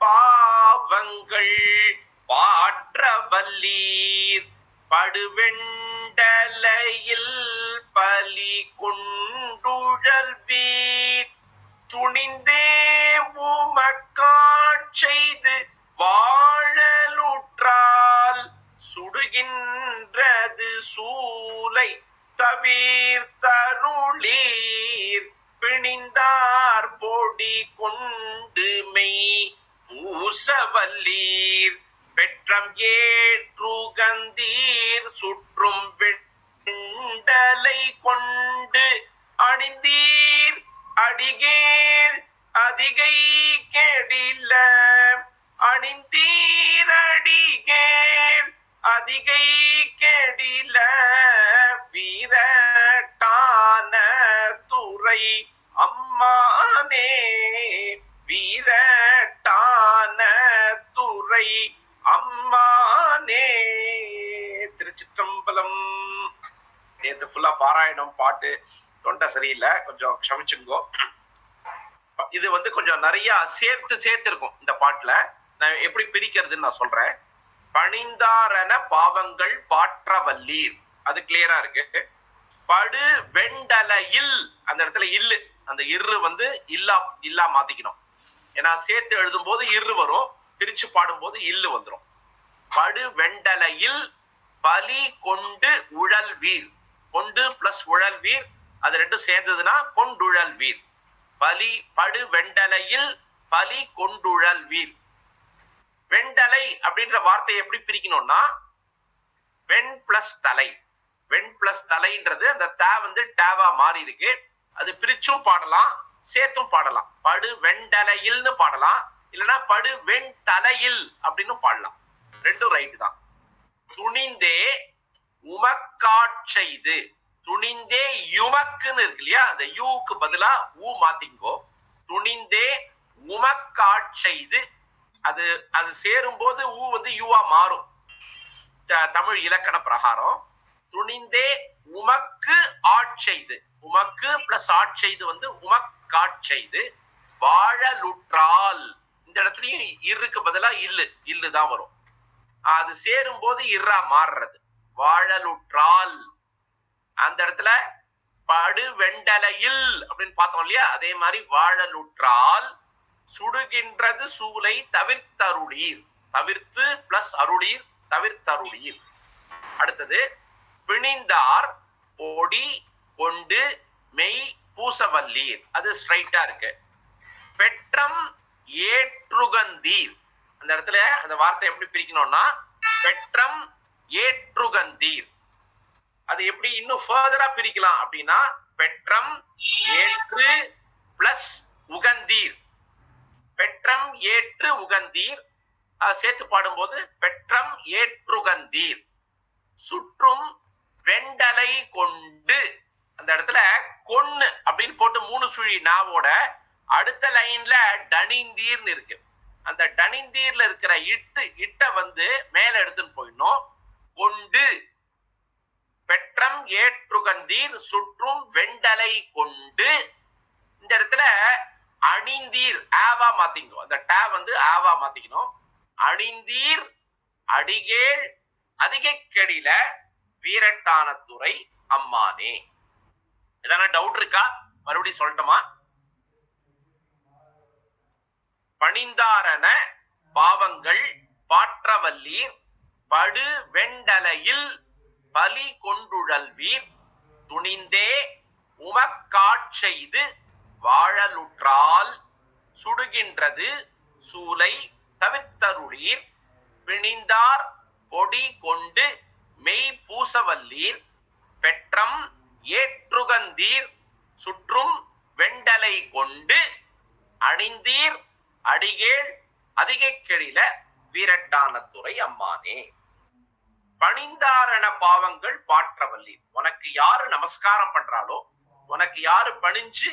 பாவங்கள் பாற்ற வல்லீர் படுவெண்டலையில் பலி கொண்டுழல்வீர் துணிந்தே உமக்காட்செய்து வாழலுற்றால் சுடுகின்றது சூலை தவிர்த்தருளீர் பிணிந்தார் பொடி கொண்டு மெய் பூசவல்லீர் பெற்றம் ஏற்றுகந்தீர் சுற்றும் வெண்டலை கொண்டு அணிந்தீர் அடிகேள் அதிகை கெடில அணிந்தீர் அடிகேள் அதிகை கெடில வீரட்டான துறை அம்மானே வீரட்டான துறை அம்மானே. திருச்சிற்றம்பலம். நேத்து ஃபுல்லா பாராயணம் பாட்டு, தொண்டை சரியில்லை, கொஞ்சம் க்ஷமிச்சுங்கோ. இது கொஞ்சம் நிறைய சேர்த்து இருக்கும் இந்த பாட்டுல. நான் எப்படி பிரிக்கிறதுன்னு நான் சொல்றேன். பணிந்தாரன பாவங்கள் பாற்ற வல்லீர், அது கிளியரா இருக்கு. படு வெண்டலையில், அந்த இடத்துல இல்லு, அந்த இரு இல்லா மாத்திக்கணும். ஏன்னா சேர்த்து எழுதும் போது இரு வரும், பிரிச்சு பாடும் போது இல்லு வந்துடும். படு வெண்டலையில் பலி கொண்டு உழல் வீர், கொண்டு பிளஸ் உழல் வீர், அது ரெண்டும் சேர்ந்ததுன்னா கொண்டுழல் வீர். பலி படு வெண்டலையில் பலி கொண்டுழல் வீர். வெண்டலை அப்படின்ற வார்த்தையை எப்படி பிரிக்கணும்னா வெண் பிளஸ் தலை, வெண் பிளஸ் தலைன்றது அந்த டேவா மாறி இருக்கு. அது பிரிச்சும் பாடலாம், சேர்த்தும் பாடலாம். படு வெண்டலையில்னு பாடலாம், இல்லைன்னா படு வெண் தலையில் அப்படின்னு பாடலாம். ரெண்டும் ரைட்டு தான். துணிந்தே உமக்காட்செய்து, துணிந்தே யுமக்குன்னு இருக்கு இல்லையா, அந்த யூக்கு பதிலா ஊ மாத்திங்கோ. துணிந்தே உமக்காட்செய்து, அது சேரும் போது ஊ யூவா மாறும் தமிழ் இலக்கண பிரகாரம். துணிந்தே உமக்கு ஆட்செய்து, உமக்கு பிளஸ் ஆட்செய்து உமக்காட்செய்து வாழலுற்றால், இந்த இடத்துலயும் இருக்கு பதிலா இல்லுதான் வரும். அது சேரும் போது இர்ரா மாறுறது. வாழலுற்றால் அந்த இடத்துல படு வெண்டலையில் அப்படின்னு பார்த்தோம் இல்லையா, அதே மாதிரி வாழலுற்றால் சுடுகின்றது சூலை தவிர்த்தருளீர், தவிர்த்து பிளஸ் அருளீர், தவிர்த்தருளீர். அடுத்தது பிணிந்தார் பொடி கொண்டு மெய் பூசவல்லீர், அது ஸ்ட்ரைட்டா இருக்கு. பெற்றம் ஏற்றுகந்தீர், அந்த இடத்துல அந்த வார்த்தை எப்படி பிரிக்கணும்னா பெற்றம் ஏற்றுகந்தீர். அது எப்படி இன்னும் ஃபர்தரா பிரிக்கலாம் அப்படின்னா பெற்றம் ஏற்று பிளஸ் உகந்தீர், பெற்றம் ஏற்று உகந்தீர். சேர்த்து பாடும்போது பெற்றம் ஏற்றுகந்தீர். சுற்றும் வெண்டலை கொண்டு, அந்த இடத்துல கொன்னு அப்படின்னு போட்டு 3 சுழி நாவோட அடுத்த லைன்ல டனிந்தீர்னு இருக்கு. அந்த டனிந்தீர்ல இருக்கிற இட்ட மேல எடுத்துன்னு போயிடணும். கொண்டு பெற்றம் ஏற்றுகந்தீர் சுற்றும் வெண்டலை கொண்டு, இந்த இடத்துல அணிந்தீர் ஆவா மாத்திக்கணும், அந்த டே ஆவா மாத்திக்கணும். அணிந்தீர் அடிகேள் அதிகை கெடில வீரட்டான துறை அம்மானே. எதனா டவுட் இருக்கா? மறுபடியும் சொல்லட்டுமா? பணிந்தாரன பாவங்கள் பாற்றவல்லீர் படு வெண்டலையில் பலி கொண்டுழல்வீர் துணிந்தே உமக்காட்செய்து வாழலுற்றால் சுடுகின்றது சூலை தவிர்த்தருளீர் பிணிந்தார் பொடி கொண்டு மெய் பூசவல்லீர் பெற்றம் ஏற்றுகந்தீர் சுற்றும் வெண்டலை கொண்டு அணிந்தீர் அடிகேள் அதிகை கெடில வீரட்டான துறை அம்மானே. பணிந்தாரண பாவங்கள் பாற்றவல்லீர், உனக்கு யாரு நமஸ்காரம் பண்றாளோ, உனக்கு யாரு பணிஞ்சு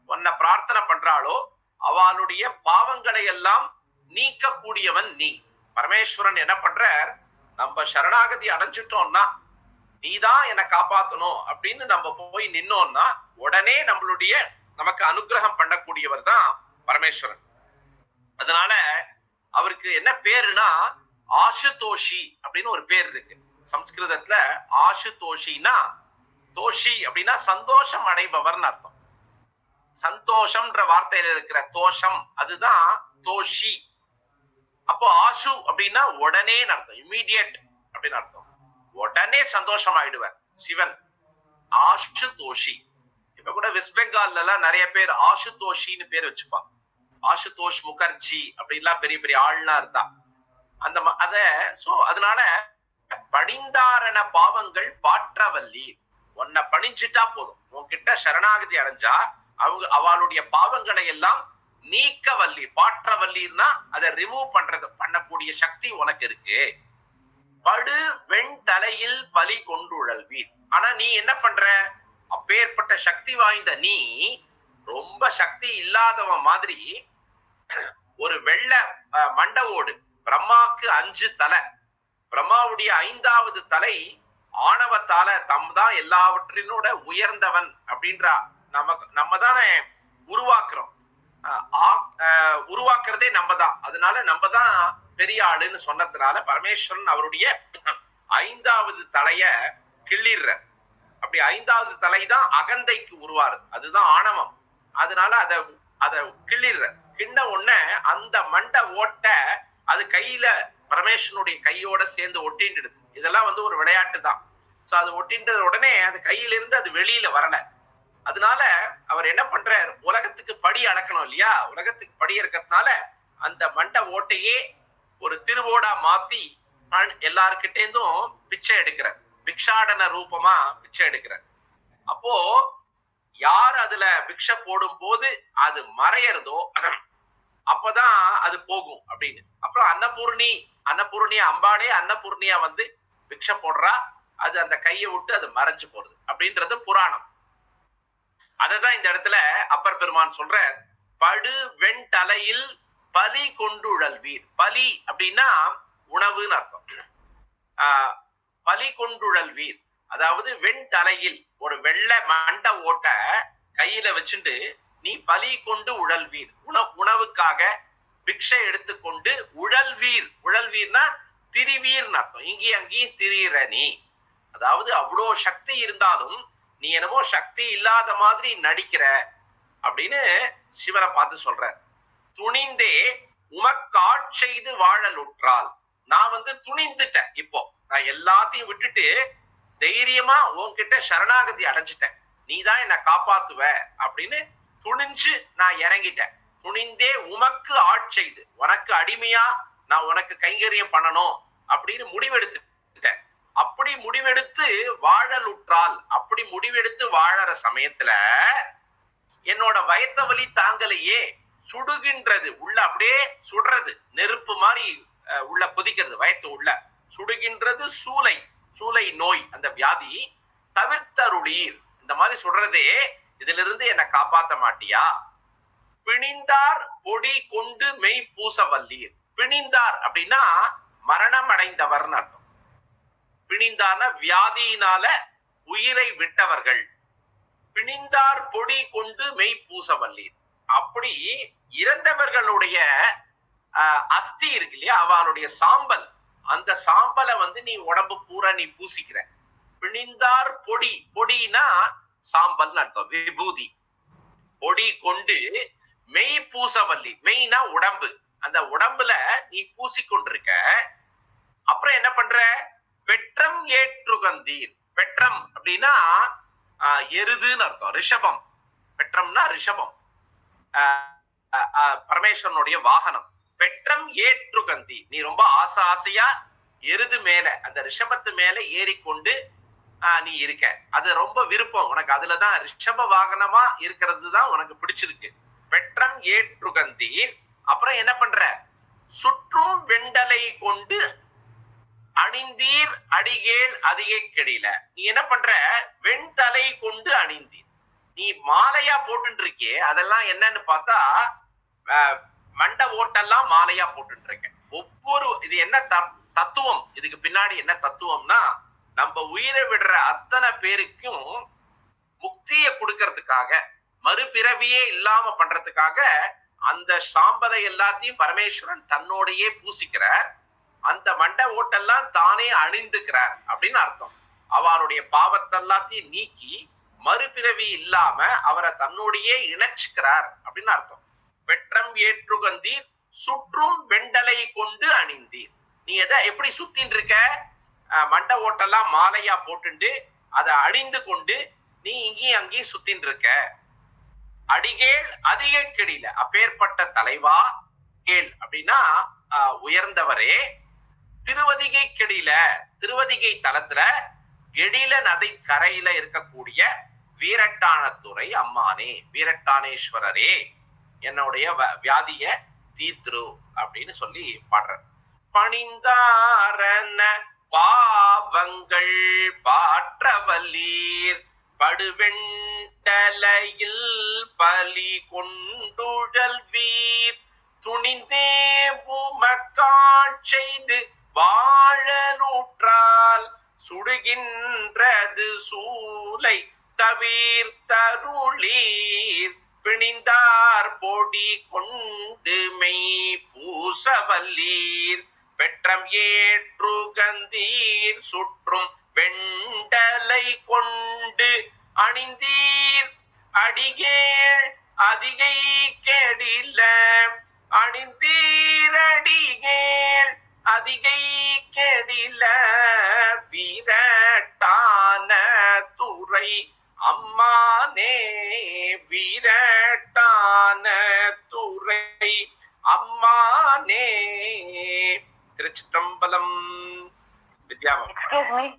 உன்னை பிரார்த்தனை பண்றாளோ அவளுடைய பாவங்களை எல்லாம் நீக்கக்கூடியவன் நீ. பரமேஸ்வரன் என்ன பண்றார், நம்ம சரணாகதி அடைஞ்சிட்டோம்னா நீதான் என்னை காப்பாத்தணும் அப்படின்னு நம்ம போய் நின்னோம்னா உடனே நமக்கு அனுகிரகம் பண்ணக்கூடியவர் தான் பரமேஸ்வரன். அதனால அவருக்கு என்ன பேருனா ஆசுதோஷி அப்படின்னு ஒரு பேர் இருக்கு. சம்ஸ்கிருதத்துல ஆசுதோஷினா, தோஷி அப்படின்னா சந்தோஷம் அடைபவர்னு அர்த்தம். சந்தோஷம்ன்ற வார்த்தையில இருக்கிற தோஷம் அதுதான் தோஷி. அப்போ ஆசு அப்படின்னா உடனே அர்த்தம், இம்மீடியட் அப்படின்னு அர்த்தம். உடனே சந்தோஷம் ஆயிடுவார் சிவன். ஆசுதோஷி. இப்ப கூட வெஸ்ட் பெங்கால்ல எல்லாம் நிறைய பேர் ஆசுதோஷின்னு பேர் வச்சுப்பான். ஆசுதோஷ் முகர்ஜி அப்படின்லாம் பெரிய பெரிய ஆள்லாம் இருந்தா அதனால பணிந்தாரண பாவங்கள் பாற்றவல்லி. உன்னை பணிஞ்சிட்டா போதும், உன்கிட்ட சரணாகதி அடைஞ்சா அவளுடைய பாவங்களை எல்லாம் நீக்க வல்லி. பாற்றவல்லின்னா அதை ரிமூவ் பண்ணக்கூடிய சக்தி உனக்கு இருக்கு. படு வெண் தலையில் பலி கொண்டுழல்வீர். ஆனா நீ என்ன பண்ற? அப்பேற்பட்ட சக்தி வாய்ந்த நீ ரொம்ப சக்தி இல்லாதவன் மாதிரி ஒரு வெள்ள மண்ட ஓடு. பிரம்மாவுக்கு 5 தலை, பிரம்மாவுடைய 5வது தலை ஆணவத்தால தான் எல்லாவற்றினோட உயர்ந்தவன் அப்படின்றா. நம்ம தானே உருவாக்குறோம், உருவாக்குறதே நம்ம தான். அதனால நம்ம தான் பெரிய ஆளுன்னு சொன்னதுனால பரமேஸ்வரன் அவருடைய 5வது தலைய கிள்ளிடுற. அப்படி 5வது தலை தான் அகந்தைக்கு உருவாருது, அதுதான் ஆணவம். அதனால அதை கிள்ளிடுற. கிண்ண உடனே அந்த மண்ட ஓட்ட அது கையில பரமேஸ்வரனுடைய கையோட சேர்ந்து ஒட்டின்டுது. இதெல்லாம் ஒரு விளையாட்டு தான். சோ அது ஒட்டின்றது உடனே அது கையிலிருந்து அது வெளியில வரல. அதனால அவர் என்ன பண்றார்? உலகத்துக்கு படி அளக்கணும் இல்லையா? உலகத்துக்கு படி இருக்கிறதுனால அந்த மண்ட ஓட்டையே ஒரு திருவோடா மாத்தி எல்லார்கிட்டேந்தும் பிச்சை எடுக்கிற, பிக்ஷாடன ரூபமா பிச்சை எடுக்கிற. அப்போ யார் அதுல பிக்ஷை போடும் போது அது மறையறதோ அப்பதான் அது போகும் அப்படின்னு. அப்புறம் அன்னபூர்ணி அம்பாளே அன்னபூர்ணியா பிக்ஷை போடுறா. அது அந்த கையை விட்டு அது மறைஞ்சு போறது அப்படின்றது புராணம். அததான் இந்த இடத்துல அப்பர் பெருமான் சொல்ற, படு வெண் தலையில் பலி கொண்டுழல்வீர். பலி அப்படின்னா உணவுன்னு அர்த்தம். பலி கொண்டுழல்வீர் அதாவது வெண் தலையில் ஒரு வெள்ளை மண்ட ஓட்ட கையில வச்சுட்டு நீ பலி கொண்டு உழல்வீர். உணவுக்காக பிக்ஷை எடுத்துக்கொண்டு உழல்வீர்னா திரிவீர்னு அர்த்தம். இங்கேயும் அங்கேயும் திரியிற நீ. அதாவது அவ்வளோ சக்தி இருந்தாலும் நீ என்னமோ சக்தி இல்லாத மாதிரி நடிக்கிற அப்படின்னு சிவனை பார்த்து சொல்ற. துணிந்தே உமக்காட்செய்து வாழலுற்றால். நான் துணிந்துட்டேன். இப்போ நான் எல்லாத்தையும் விட்டுட்டு தைரியமா உன்கிட்ட சரணாகதி அடைஞ்சிட்டேன், நீதான் என்னை காப்பாத்துவ அப்படின்னு துணிஞ்சு நான் இறங்கிட்டேன். துணிந்தே உமக்கு ஆட்செய்து, உனக்கு அடிமையா நான் உனக்கு கைங்கரியம் பண்ணணும் அப்படின்னு முடிவெடுத்துட்டேன். அப்படி முடிவெடுத்து வாழலுற்றால், அப்படி முடிவெடுத்து வாழற சமயத்துல என்னோட வயத்த வலி தாங்கலையே, சுடுகின்றது உள்ள, அப்படியே சுடுறது, நெருப்பு மாதிரி உள்ள கொதிக்கிறது, வயத்து உள்ள சுடுகின்றது. சூளை நோய், அந்த வியாதி தவிர்த்தருளீர். இந்த மாதிரி சொல்றதே, இதுல இருந்து என்னை காப்பாத்த மாட்டியா? பிணிந்தார் பொடி கொண்டு மெய் பூச வல்லீர். பிணிந்தார் அப்படின்னா மரணம் அடைந்தவர்னு அர்த்தம். பிணிந்தார்னா வியாதியினால உயிரை விட்டவர்கள். பிணிந்தார் பொடி கொண்டு மெய் பூச வல்லீர். அப்படி இறந்தவர்களுடைய அஸ்தி இருக்கு இல்லையா, அவளுடைய சாம்பல், அந்த சாம்பலை நீ உடம்பு பூரா நீ பூசிக்கிற. பிணிந்தார் பொடி, பொடினா சாம்பல் அர்த்தம், விபூதி. பொடி கொண்டு மெய் பூசவல்லி, மெய்னா உடம்பு, அந்த உடம்புல நீ பூசிக்கொண்டிருக்க. அப்புறம் என்ன பண்ற? பெற்றம் ஏற்றுகந்தீர். பெற்றம் அப்படின்னா எருதுன்னு அர்த்தம், ரிஷபம். பெற்றம்னா ரிஷபம், பரமேஸ்வரனுடைய வாகனம். பெற்றம் ஏற்றுகந்தி, நீ ரொம்ப ஆசையா எருது மேல, அந்த ரிஷபத்து மேல ஏறிக்கொண்டு நீ இருக்க. அது ரொம்ப விருப்பம் உனக்கு, அதுலதான் ரிஷப வாகனமா இருக்கிறது தான் உனக்கு பிடிச்சிருக்கு. பெற்றம் ஏற்றுகந்தீர். அப்புறம் என்ன பண்ற? சுற்றும் வெண்டலை கொண்டு அணிந்தீர் அடிகேள் அதிகை கெடில. நீ என்ன பண்ற? வெண்தலை கொண்டு அணிந்தீர். நீ மாலையா போட்டு இருக்கியே, அதெல்லாம் என்னன்னு பார்த்தா மண்ட ஓட்டெல்லாம் மாலையா போட்டு இருக்க. ஒவ்வொரு இது என்ன தத்துவம், இதுக்கு பின்னாடி என்ன தத்துவம்னா, நம்ம உயிரை விடுற அத்தனை பேருக்கும் முக்தியை கொடுக்கறதுக்காக, மறுபிறவியே இல்லாம பண்றதுக்காக அந்த சாம்பலை எல்லாத்தையும் பரமேஸ்வரன் தன்னோடையே பூசிக்கிறார். அந்த மண்ட ஓட்டெல்லாம் தானே அணிந்துக்கிறார் அப்படின்னு அர்த்தம். அவருடைய பாவத்தை எல்லாத்தையும் நீக்கி மறுபிறவி இல்லாம அவரை தன்னோடையே இணைச்சுக்கிறார் அப்படின்னு அர்த்தம். வெற்றம் ஏற்றுகந்தீர் சுற்றும் வெண்டலை கொண்டு அணிந்தீர். நீ எதை எப்படி சுத்தின்னு இருக்க? மண்ட ஓட்டெல்லாம் மாலையா போட்டுண்டு அதை அணிந்து கொண்டு நீ இங்கேயும் அங்கேயும் சுத்தின்னு இருக்க. அடிகேள் அதிக கெடில, அப்பேற்பட்ட தலைவா கேள் அப்படின்னா உயர்ந்தவரே. திருவதிகை கெடில, திருவதிகை தலத்துல எழில நதை கரையில இருக்கக்கூடிய வீரட்டானத்துறை அம்மானே, வீரட்டானேஸ்வரரே, என்னுடைய வியாதிய தீர்த்துரு அப்படின்னு சொல்லி பாடுற. பணிந்தாரன பாவங்கள் பாற்றவல்லீர் படுவெண்டலையில் பலி கொண்டுழல் வீர் துணிந்தே உமக்காட்செய்து வாழநூற்றால் சுடுகின்றது சூலை தவிர்த்தருளீர் பிணிந்தார் பொடி கொண்டு மெய் பூசவல்லீர் பெற்றம் ஏற்றுகந்தீர் சுற்றும் வெண்டலை கொண்டு அணிந்தீர் அடிகேள் அதிகை கெடில அணிந்தீர் அடிகேள் அதிகை கெடில வீரட்டான துறை அம்மானே, வீரட்டான துறை அம்மானே. திருச்சிற்றம்பலம். வித்யாமம்.